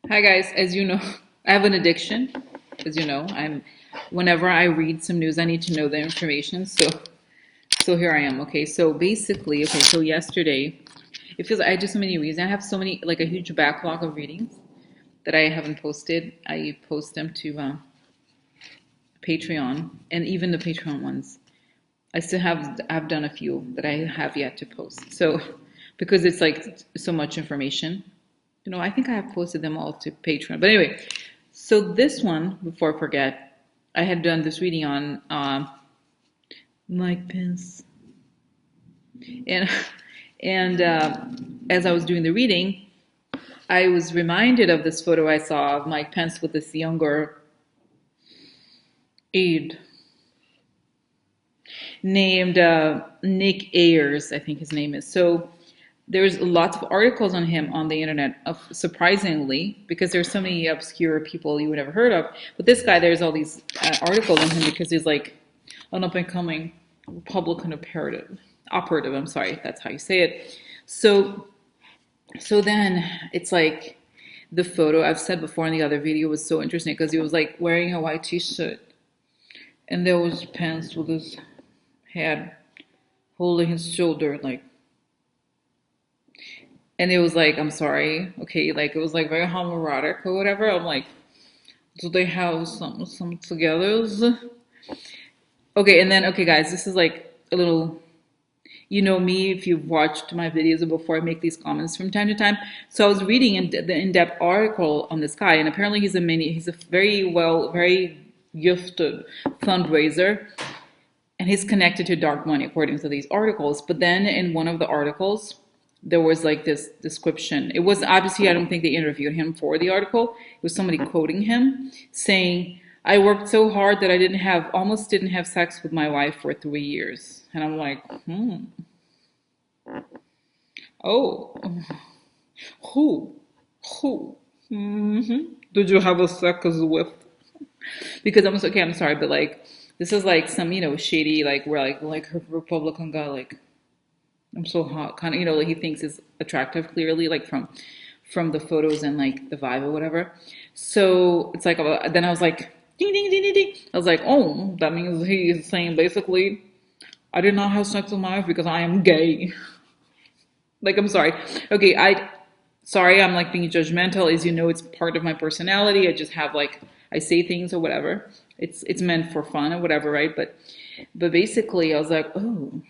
Hi guys, as you know, I have an addiction. As you know, whenever I read some news, I need to know the information. So here I am. Okay, so basically, so yesterday, it feels I do so many reads. I have so many, like a huge backlog of readings that I haven't posted. I post them to Patreon, and even the Patreon ones. I still have I've done a few that I have yet to post. So because it's like so much information. I think I have posted them all to Patreon. But anyway, so this one, before I forget, I had done this reading on Mike Pence, and and as I was doing the reading, I was reminded of this photo I saw of Mike Pence with this younger aide named Nick Ayers, I think his name is. So there's lots of articles on him on the internet, surprisingly, because there's so many obscure people you would never heard of. But this guy, there's all these articles on him because he's like an up and coming Republican operative. I'm sorry, that's how you say it. So then it's like the photo I've said before in the other video was so interesting because he was like wearing a white t-shirt, and there was Pence with his head holding his shoulder, like. And it was like, I'm sorry, okay, like it was like very homoerotic or whatever. I'm like, do they have some together? Okay, and then okay, guys, this is like a little, you know me, if you've watched my videos before, I make these comments from time to time. So I was reading the in-depth article on this guy, and apparently he's a very gifted fundraiser, and he's connected to dark money according to these articles. But then in one of the articles, there was like this description. It was obviously, I don't think they interviewed him for the article. It was somebody quoting him saying, I worked so hard that I almost didn't have sex with my wife for 3 years. And I'm like, oh, who? Who? Did you have a sex with? Because I'm sorry, but like, this is like some, shady, like, we're like her Republican guy, like, I'm so hot, kind of, like he thinks is attractive, clearly, like from the photos and like the vibe or whatever. So it's like, then I was like, ding, ding, ding, ding, ding. I was like, oh, that means he is saying basically, I did not have sex with my wife because I am gay. Like, I'm sorry. Okay, sorry, I'm like being judgmental. As you know, it's part of my personality. I just have like, I say things or whatever. It's meant for fun or whatever, right? But basically, I was like, oh.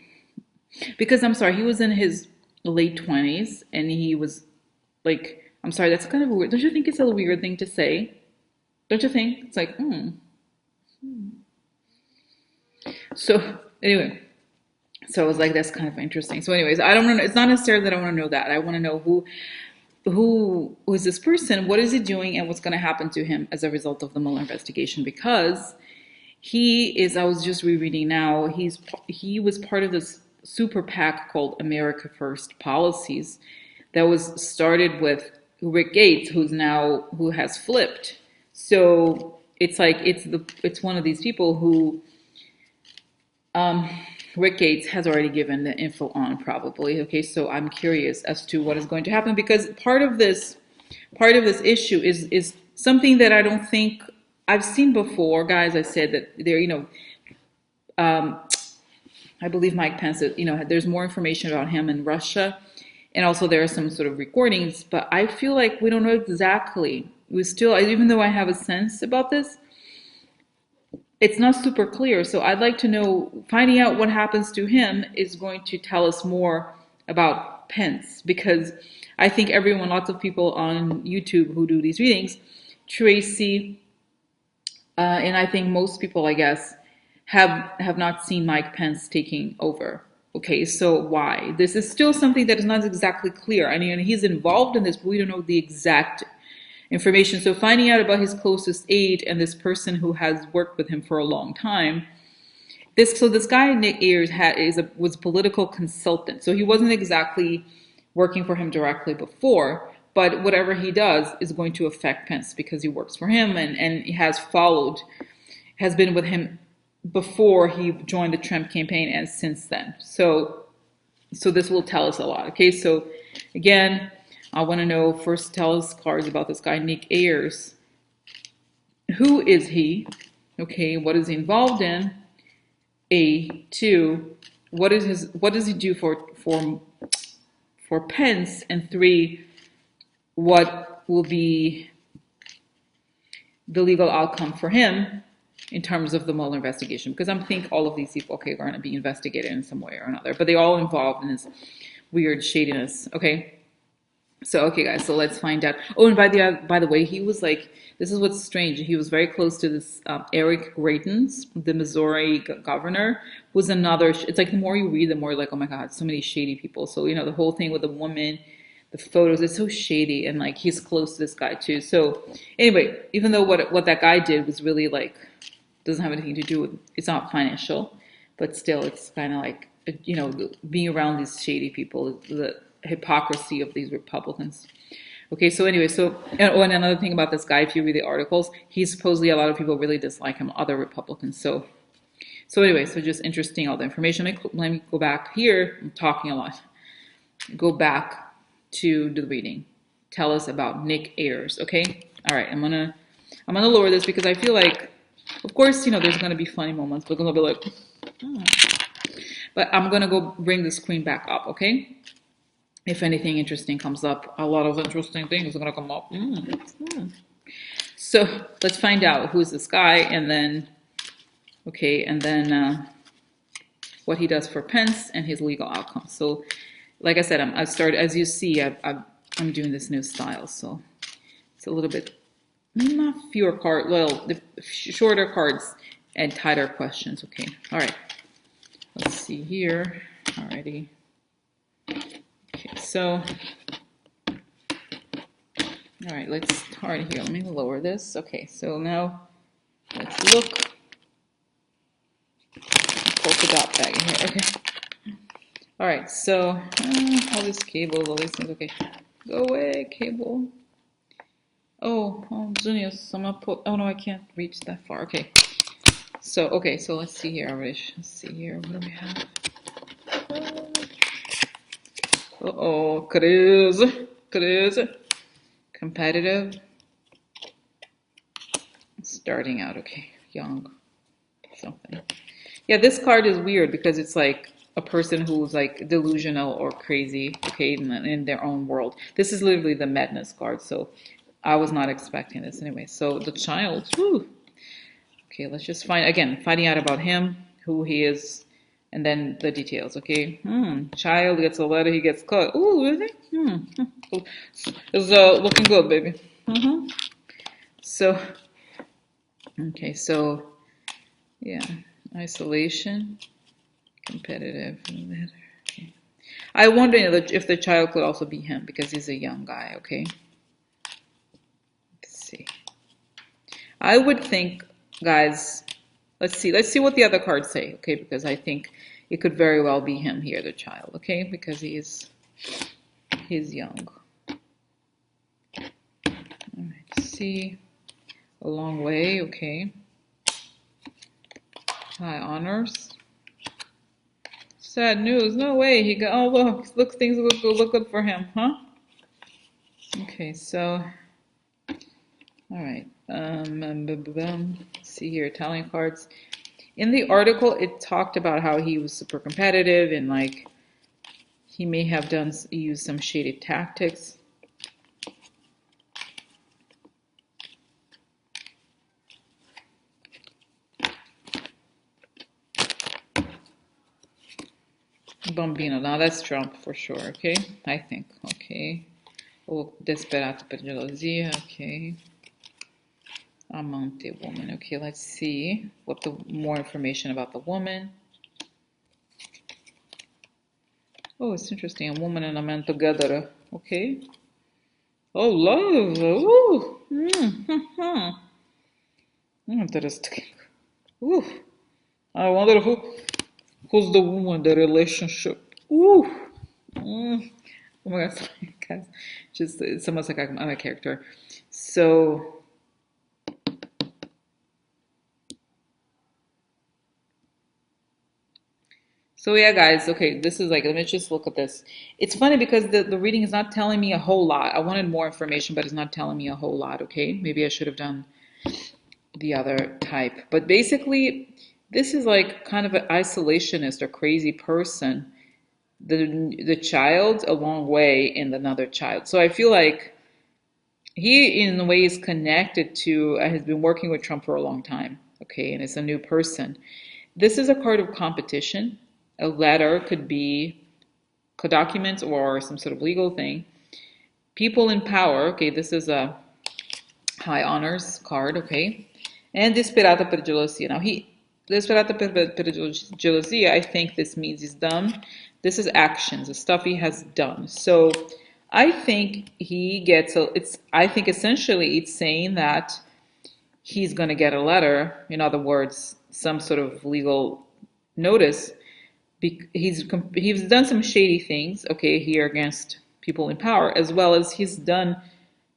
Because I'm sorry, he was in his late 20s and he was like, I'm sorry, that's kind of weird. Don't you think it's a weird thing to say? Don't you think? It's like, So anyway, so I was like, that's kind of interesting. So anyways, I don't know. It's not necessarily that I want to know that. I want to know who is this person? What is he doing? And what's going to happen to him as a result of the Mueller investigation? Because I was just rereading now, he was part of this super PAC called America First Policies that was started with Rick Gates, who has flipped. So it's like it's one of these people who Rick Gates has already given the info on, probably. Okay, so I'm curious as to what is going to happen, because part of this issue is something that I don't think I've seen before, guys. I said that I believe Mike Pence, there's more information about him in Russia, and also there are some sort of recordings, but I feel like we don't know exactly. Even though I have a sense about this, it's not super clear. So I'd like to know, finding out what happens to him is going to tell us more about Pence, because I think lots of people on YouTube who do these readings, Tracy, and I think most people, I guess, have not seen Mike Pence taking over. Okay, so why? This is still something that is not exactly clear. I mean, he's involved in this, but we don't know the exact information. So finding out about his closest aide and this person who has worked with him for a long time. This guy Nick Ayers was a political consultant. So he wasn't exactly working for him directly before, but whatever he does is going to affect Pence because he works for him and has been with him before he joined the Trump campaign and since then. So this will tell us a lot. Okay, so again, I want to know, first tell us cards about this guy, Nick Ayers. Who is he? Okay, what is he involved in? Two, what does he do for Pence? And three, what will be the legal outcome for him in terms of the Mueller investigation? Because I think all of these people, okay, are going to be investigated in some way or another, but they're all involved in this weird shadiness. Okay. So, okay, guys, so let's find out. Oh, and by the way, he was like, this is what's strange. He was very close to this Eric Greitens, the Missouri governor, was another. It's like the more you read, the more like, oh my God, so many shady people. So, the whole thing with the woman, the photos, it's so shady. And like, he's close to this guy too. So, anyway, even though what that guy did was really like, doesn't have anything to do with, it's not financial, but still, it's kind of like, being around these shady people, the hypocrisy of these Republicans. Okay, so anyway, and another thing about this guy, if you read the articles, he's supposedly, a lot of people really dislike him, other Republicans. So anyway, so just interesting, all the information. Let me go back here. I'm talking a lot. Go back to the reading. Tell us about Nick Ayers. Okay, all right. I'm gonna lower this because I feel like, of course, there's gonna be funny moments, but gonna be like, oh. But I'm gonna go bring the screen back up. Okay. If anything interesting comes up, a lot of interesting things are going to come up. So let's find out who's this guy, and then, what he does for Pence and his legal outcomes. So, like I said, I started, as you see, I'm doing this new style, so it's a little bit not fewer cards, well, the shorter cards and tighter questions. Okay, all right. Let's see here. Alrighty. Okay, so, all right, let's start here. Let me lower this. Okay, so now let's look. Polka dot bag in here. Okay. All right, so all these cables, all these things. Okay, go away, cable. Oh, genius. I'm gonna put. Oh no, I can't reach that far. Okay. So let's see here, Arish. Let's see here. What do we have? Cruise. Competitive. Starting out, okay. Young. Something. Yeah, this card is weird because it's like a person who's like delusional or crazy, okay, in their own world. This is literally the madness card, so I was not expecting this anyway. So the child, whew. Okay, let's just finding out about him, who he is, and then the details, okay? Child gets a letter, he gets caught. Ooh, really? It's looking good, baby. So, okay, so, yeah, isolation, competitive. Okay. I wonder if the child could also be him because he's a young guy, okay? Let's see. I would think, guys, let's see what the other cards say, okay? Because I think it could very well be him here, the child, okay? Because he's young. All right, see, a long way, okay. High honors. Sad news, no way, he got, oh look, things look good for him, huh? Okay, so, all right, see here, Italian cards. In the article, it talked about how he was super competitive and like he may have used some shady tactics. Bambino, now that's Trump for sure, okay? I think, okay. Oh, Desperato per gelosia, okay. Amante woman, okay, let's see what the more information about the woman. Oh, it's interesting, a woman and a man together, okay. Oh, love, ooh, interesting. Ooh, I wonder who's the woman in the relationship. Ooh. Oh my god, sorry, guys. Just it's almost like I'm a character. So So yeah, guys, okay, this is like, let me just look at this. It's funny because the reading is not telling me a whole lot. I wanted more information, but it's not telling me a whole lot, okay? Maybe I should have done the other type. But basically, this is like kind of an isolationist or crazy person. The child a long way in another child. So I feel like he in a way is connected to has been working with Trump for a long time, okay, and it's a new person. This is a card of competition. A letter could be a document or some sort of legal thing. People in power, okay, this is a high honors card, okay, and disperata per gelosia. Now he disperata per gelosia, I think this means he's done. This is actions, the stuff he has done. So I think he gets a, it's I think essentially it's saying that he's going to get a letter, in other words, some sort of legal notice. He's done some shady things, okay, here against people in power, as well as he's done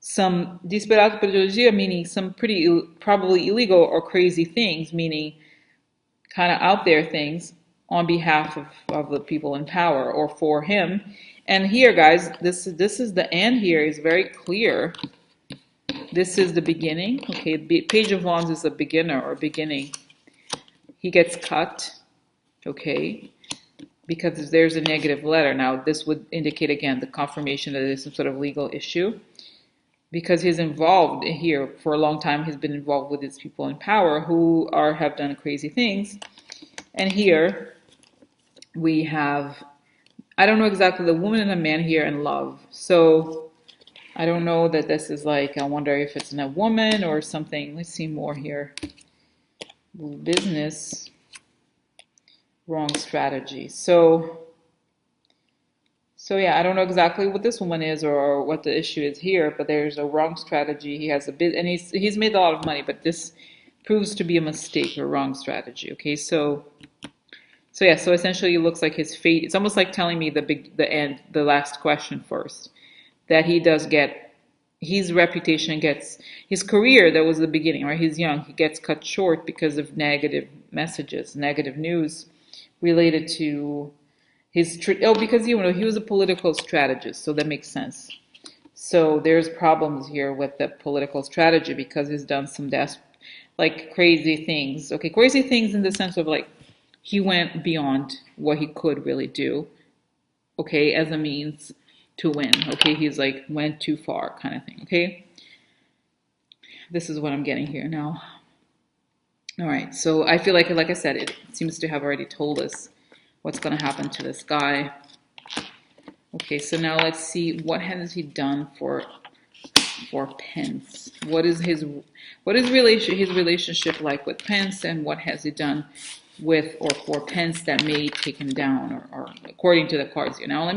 some disparate pedagogia, meaning some pretty probably illegal or crazy things, meaning kind of out there things on behalf of the people in power or for him. And here, guys, this is the end. Here is very clear. This is the beginning. Okay, Page of Wands is a beginner or beginning. He gets cut. Okay, because there's a negative letter. Now, this would indicate again the confirmation that there's some sort of legal issue. Because he's involved here for a long time, he's been involved with these people in power who have done crazy things. And here we have, I don't know exactly, the woman and a man here in love. So I don't know that this is like, I wonder if it's in a woman or something. Let's see more here. Business, wrong strategy. So yeah, I don't know exactly what this woman is or what the issue is here, but there's a wrong strategy. He has a bit, and he's made a lot of money, but this proves to be a mistake or wrong strategy. Okay, so yeah, so essentially it looks like his fate. It's almost like telling me the end, the last question first, that he does get his reputation gets his career that was the beginning, right? He's young, he gets cut short because of negative messages, negative news related to because he was a political strategist, so that makes sense. So there's problems here with the political strategy because he's done some like crazy things. Okay, crazy things in the sense of like he went beyond what he could really do. Okay, as a means to win. Okay, he's like went too far kind of thing. Okay, this is what I'm getting here now. All right, so I feel like I said, it seems to have already told us what's going to happen to this guy. Okay, so now let's see what has he done for Pence. His relationship like with Pence, and what has he done with or for Pence that may take him down, or according to the cards here. Now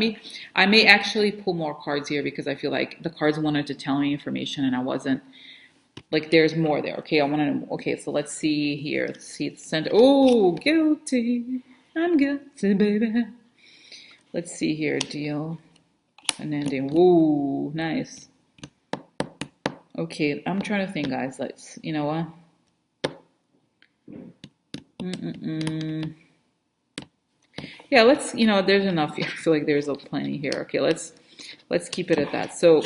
I may actually pull more cards here because I feel like the cards wanted to tell me information and I wasn't, like there's more there. Okay, I want to know. Okay, so let's see here. Let's see, it's sent. Oh, guilty. I'm guilty, baby. Let's see here. Deal. An ending. Whoa, nice. Okay, I'm trying to think, guys. Let's, you know what? Yeah, let's, there's enough here. I feel like there's a plenty here. Okay, let's keep it at that. So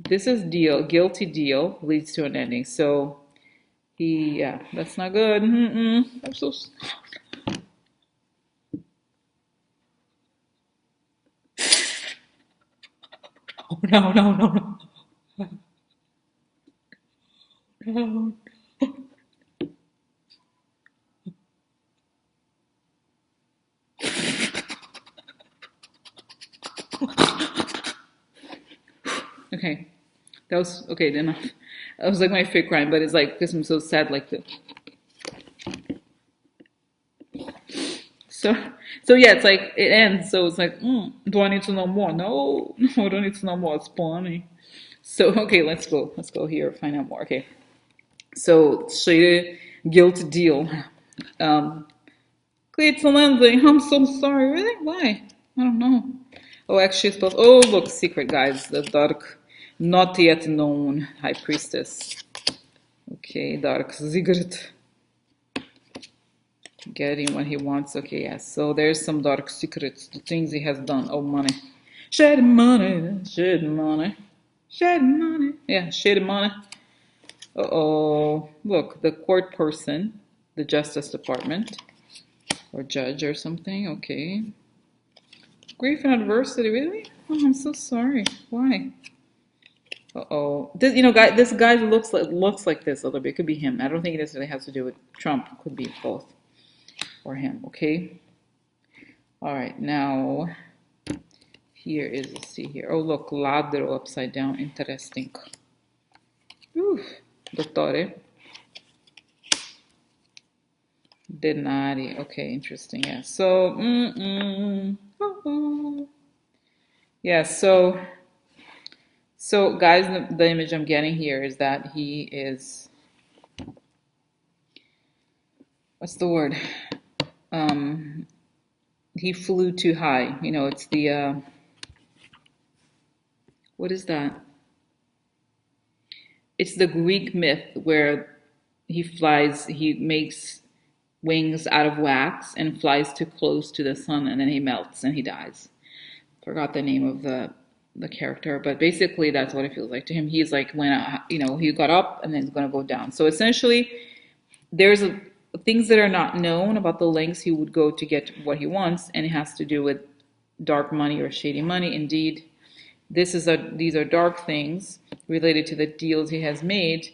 this is deal. Guilty deal leads to an ending. So yeah, that's not good. I'm so. Oh, no, no, no, no. No. Okay, that was okay. Enough. That was like my fake crying, but it's like because I'm so sad. Like so yeah, it's like it ends. So it's like, do I need to know more? No, no, I don't need to know more. It's funny. So okay, let's go. Let's go here. Find out more. Okay. So shady guilty deal. It's Lindsay. I'm so sorry. Really? Why? I don't know. Oh, actually, it's supposed. Oh, look, secret guys. The dark, not yet known high priestess. Okay, dark secret. Getting what he wants. Okay, yes. So there's some dark secrets, the things he has done. Oh, money. Shed money, shed money, shed money. Yeah, shed money. Uh-oh. Look, the court person, the Justice Department, or judge or something. Okay. Grief and adversity, really? Oh, I'm so sorry. Why? Uh-oh. This guy looks like this a little bit. It could be him. I don't think it necessarily has to do with Trump. It could be both or him. Okay. All right. Now, here is, let's see here. Oh, look, ladro upside down. Interesting. Oof. Dottore. Denari. Okay, interesting. Yeah. So, yeah. So guys, the image I'm getting here is that he is, what's the word? He flew too high. It's the, what is that? It's the Greek myth where he makes wings out of wax and flies too close to the sun, and then he melts and he dies. Forgot the name of the character, but basically that's what it feels like to him. He's like, he got up and then he's going to go down. So essentially, there's things that are not known about the lengths he would go to get what he wants, and it has to do with dark money or shady money. Indeed, these are dark things related to the deals he has made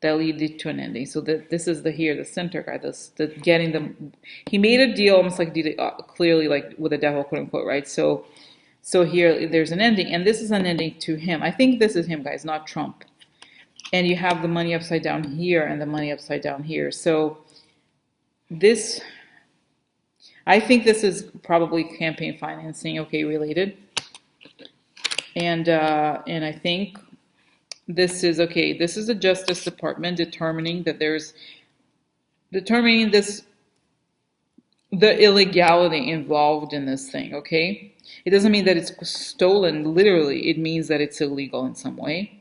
that lead to an ending. So this is the center guy. He made a deal almost like clearly like with the devil, quote unquote, right? So here there's an ending, and this is an ending to him. I think this is him, guys, not Trump. And you have the money upside down here and the money upside down here. So I think this is probably campaign financing, okay, related. And I think this is okay. This is the Justice Department determining this, the illegality involved in this thing, okay? It doesn't mean that it's stolen literally. It means that it's illegal in some way.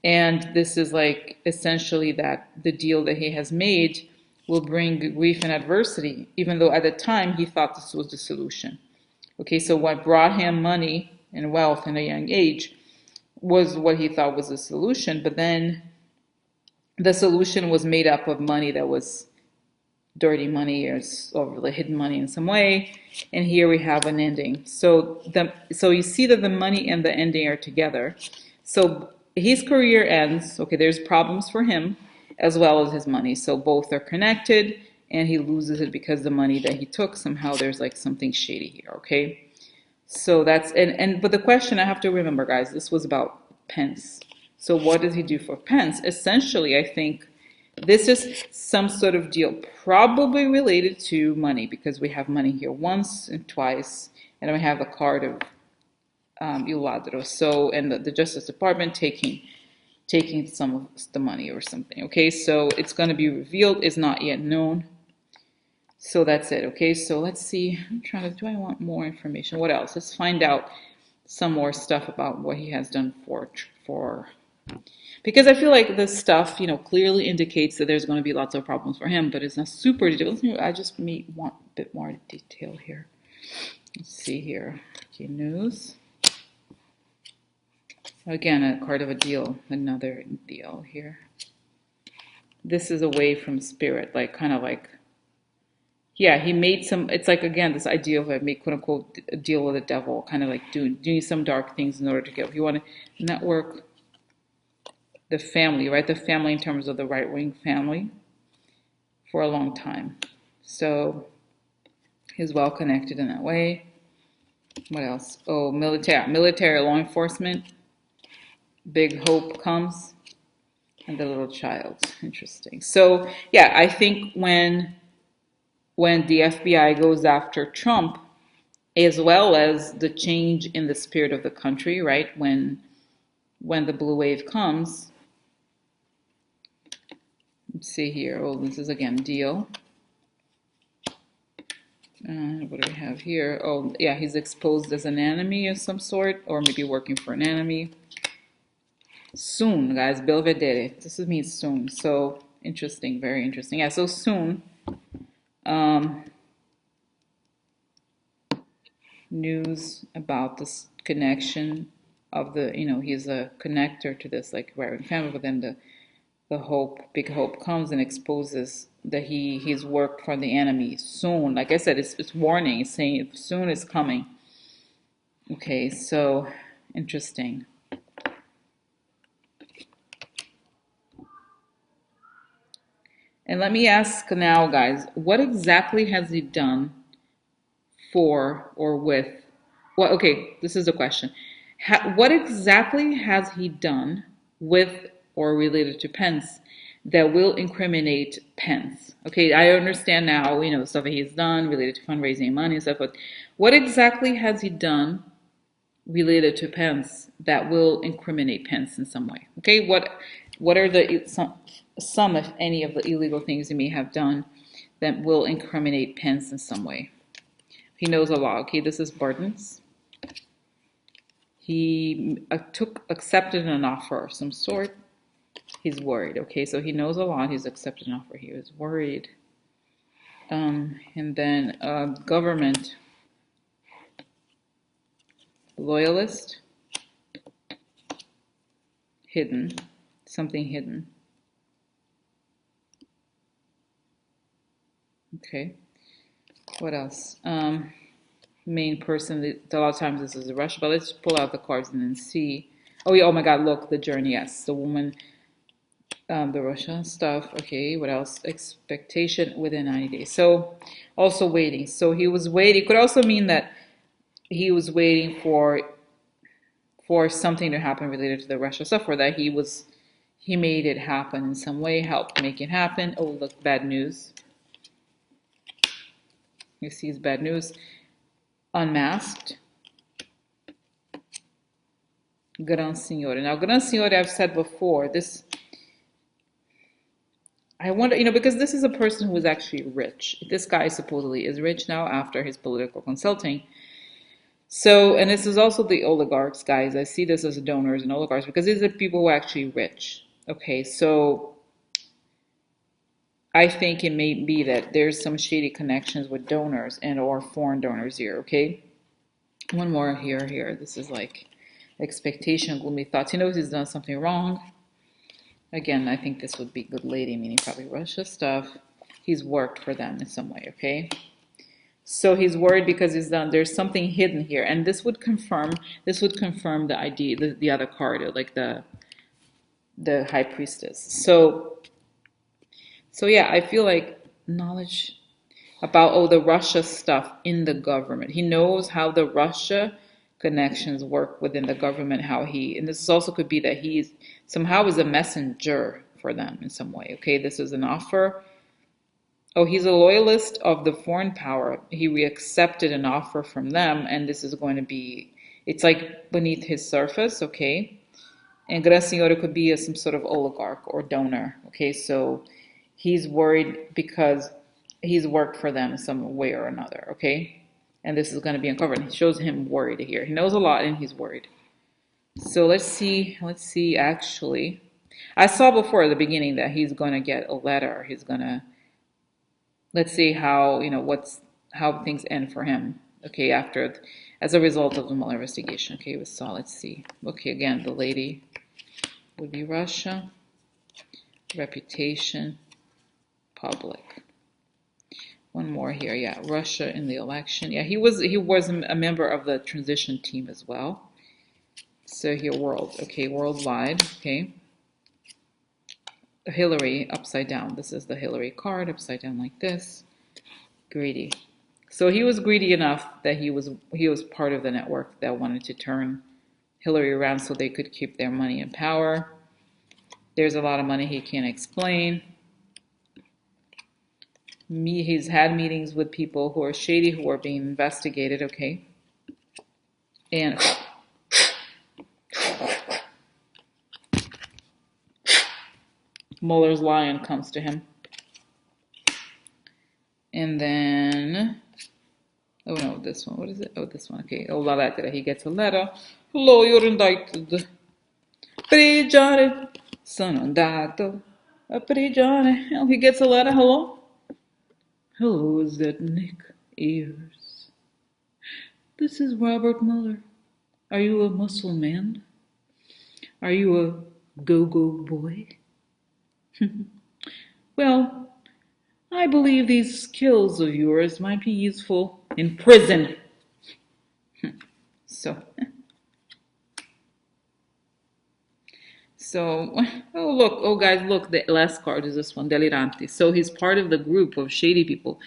And this is like essentially that the deal that he has made will bring grief and adversity, even though at the time he thought this was the solution. Okay, so what brought him money and wealth in a young age was what he thought was the solution, but then the solution was made up of money that was dirty money or the hidden money in some way, and here we have an ending. So you see that the money and the ending are together. So his career ends. Okay, there's problems for him as well as his money. So both are connected, and he loses it because the money that he took, somehow there's like something shady here. Okay, so that's but the question I have to remember, guys, this was about Pence. So what does he do for Pence? Essentially, I think this is some sort of deal, probably related to money, because we have money here once and twice, and we have a card of Il Ladro. So, and the Justice Department taking some of the money or something. Okay, so it's going to be revealed. It's not yet known. So that's it. Okay, so let's see. I'm trying to. Do I want more information? What else? Let's find out some more stuff about what he has done for. Because I feel like this stuff, clearly indicates that there's going to be lots of problems for him, but it's not super detailed. I just may want a bit more detail here. Let's see here. Okay, news. Again, a card of a deal, another deal here. This is away from spirit, like kind of like, yeah, he made some, it's like, again, this idea of a quote unquote a deal with the devil, kind of like doing some dark things in order to get, if you want to network the family, right? The family in terms of the right-wing family for a long time. So he's well connected in that way. What else? Oh, military law enforcement. Big hope comes. And the little child. Interesting. So yeah, I think when the FBI goes after Trump, as well as the change in the spirit of the country, right? When the blue wave comes, let's see here. Oh, this is again deal. What do we have here? Oh, yeah, he's exposed as an enemy of some sort, or maybe working for an enemy. Soon, guys, Belvedere. This means soon. So interesting, very interesting. Yeah, so soon. Um, News about this connection of the, he's a connector to this, like right in family, but then the hope, big hope comes and exposes that he's worked for the enemy soon. Like I said, it's warning, it's saying soon is coming. Okay, so interesting. And let me ask now, guys, what exactly has he done for or with? Well, okay, this is the question. What exactly has he done with or related to Pence that will incriminate Pence? Okay, I understand now, stuff that he's done related to fundraising money and stuff, but what exactly has he done related to Pence that will incriminate Pence in some way? Okay, what are some, if any, of the illegal things he may have done that will incriminate Pence in some way? He knows a lot. Okay, this is Barton's. He accepted an offer of some sort. He's worried. Okay, so he knows a lot. He's accepted an offer. He was worried. And then government loyalist, hidden, something hidden. Okay, what else? Main person. A lot of times this is Russia, but let's pull out the cards and then see. Oh yeah! Oh my God! Look, the journey. Yes, the woman. The Russian stuff. Okay, what else? Expectation within 90 days. So also waiting. So he was waiting. Could also mean that he was waiting for something to happen related to the Russia stuff, or that he made it happen in some way, helped make it happen. Oh, look, bad news. You see his bad news. Unmasked. Gran Signore. Now, Gran Signore, I've said before, I wonder, because this is a person who is actually rich. This guy supposedly is rich now after his political consulting. So, and this is also the oligarchs, guys. I see this as donors and oligarchs because these are people who are actually rich. Okay, so I think it may be that there's some shady connections with donors and or foreign donors here, okay? One more here. This is like expectation, gloomy thoughts. He knows he's done something wrong. Again, I think this would be good lady, meaning probably Russia stuff. He's worked for them in some way, okay? So he's worried because there's something hidden here. And this would confirm the idea, the other card, like the high priestess. So yeah, I feel like knowledge about, the Russia stuff in the government. He knows how the Russia connections work within the government, and this also could be that he somehow is a messenger for them in some way. Okay, this is an offer. Oh, he's a loyalist of the foreign power. He accepted an offer from them, and this is going to be, it's like beneath his surface, okay? And Gran Signore could be some sort of oligarch or donor, okay? So he's worried because he's worked for them in some way or another, okay? And this is going to be uncovered. He shows him worried here. He knows a lot and he's worried. So let's see, actually. I saw before at the beginning that he's going to get a letter. Let's see how, how things end for him, okay, as a result of the Mueller investigation. Okay, let's see. Okay, again, the lady would be Russia, reputation, public. One more here, yeah, Russia in the election. Yeah, he was a member of the transition team as well. So here, worldwide, okay. Hillary upside down. This is the Hillary card upside down like this. Greedy. So he was greedy enough that he was part of the network that wanted to turn Hillary around so they could keep their money and power. There's a lot of money he can't explain. He's had meetings with people who are shady, who are being investigated, okay? And Mueller's lion comes to him. And then, oh no, this one, what is it? Oh, this one, okay. Oh, la lettera, he gets a letter. Hello, you're indicted. Prigione, sono andato a prigione. Oh, he gets a letter, hello? Hello, is that Nick Ayers? This is Robert Mueller. Are you a muscle man? Are you a go-go boy? Well, I believe these skills of yours might be useful in prison. So, so, oh look, oh guys, look, the last card is this one, Delirante. So he's part of the group of shady people.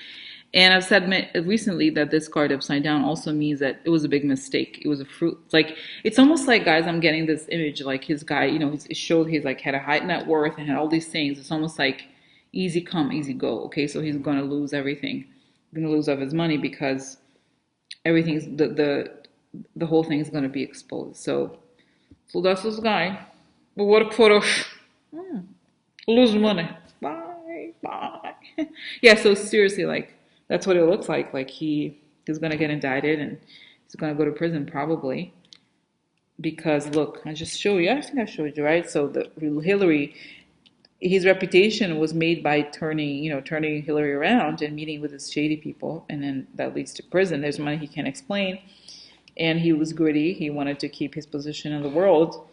And I've said recently that this card upside down also means that it was a big mistake. It was a fruit. Like, it's almost like, guys, I'm getting this image, like his guy, it showed he's like had a high net worth and had all these things. It's almost like easy come, easy go. Okay, so he's gonna lose everything. He's gonna lose all his money because everything's the whole thing is gonna be exposed. So that's this guy. Work for us. Lose money. Bye. Bye. Yeah, so seriously, like, that's what it looks like. Like, he's going to get indicted and he's going to go to prison probably. Because, look, I just showed you. I think I showed you, right? So, Hillary, his reputation was made by turning Hillary around and meeting with his shady people. And then that leads to prison. There's money he can't explain. And he was gritty. He wanted to keep his position in the world.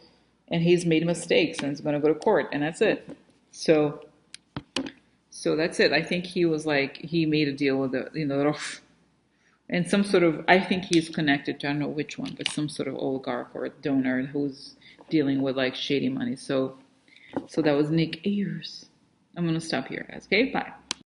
And he's made mistakes and is going to go to court. And that's it. So that's it. I think he was like, he made a deal with and some sort of, I think he's connected to, I don't know which one, but some sort of oligarch or donor who's dealing with like shady money. So that was Nick Ayers. I'm going to stop here, guys. Okay, bye.